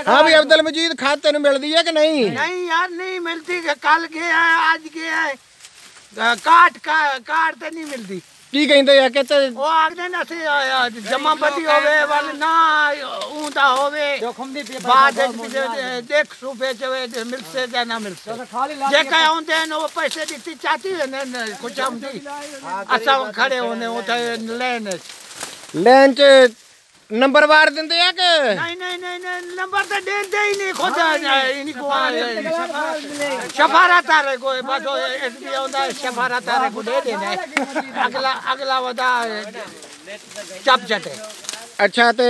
हाँ भी अब्दुल मजीद खाद तेन मिलती है कि नहीं? नहीं यार नहीं मिलती, कल गया है आज गया है, काट तो नहीं मिलती। की कहते हैं कहते वो आखते ना जमा बदी होवे वाले ना ऊंधा होवे बाद देख सूबे चवे मिल से या ना मिल से जे का होंदे न वो पैसे दी चाहती है न कुछ हम दी असा खड़े होने उठे लेन च नंबरवार देंदे है कि नहीं नंबर तो देते ही नहीं खुद इनको शफारा तारे को बस एसबी होता है शफारा तारे को दे देना है अगला वदा चप चटे। अच्छा ते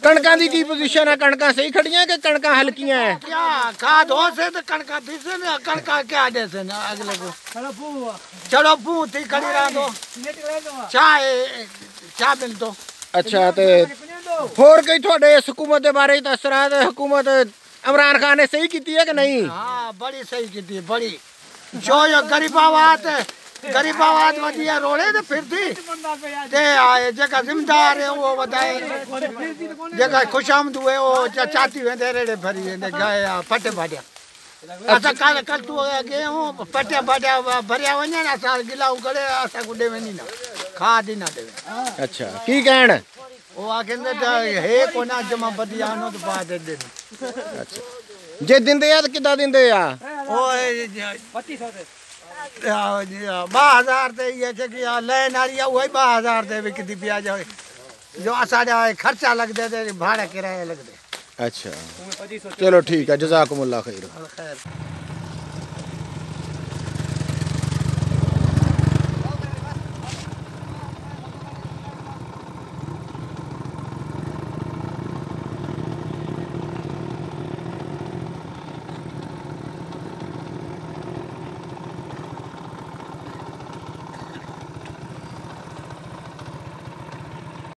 कणकां दी की पोजीशन है? कणकां सही खड़ियां कि कणकां हल्कियां है? क्या खाद हो से तो कणकां दिसे न कणकां क्या दे से ना अगले को चलो पू थी खड़ी रहा दो चाय मिल दो। अच्छा ते होर कई थोड़े इस हुकूमत के बारे दस रहा है? हुकूमत इमरान खान ने सही की है कि नहीं? हाँ बड़ी सही की बड़ी जो गरीबाबाद वधिया रोड़े तो फिर थी ते जगह जिम्मेदार है वो बताए जगह खुशामद हुए वो चाती वेंदे रेड़े भरी वेंदे गया फटे भाटिया असा कल तू गए हूँ पटे भाटिया भरिया वने ना असा गिलाऊ करे असा गुडे में नहीं ना खाद ही ना दे। अच्छा की कहन वो आके है कोना जमा बदिया नो तो बाद दे। अच्छा जे दिंदे आ तो किदा दिंदे आ? ओ 2000 ते ये छे कि लेन आ रही है वही 2000 ते विकती पिया जाए जो असाडा खर्चा लगदे ते भाड़ा किराया लगदे। अच्छा चलो ठीक है जज़ाकुमुल्लाह खैर।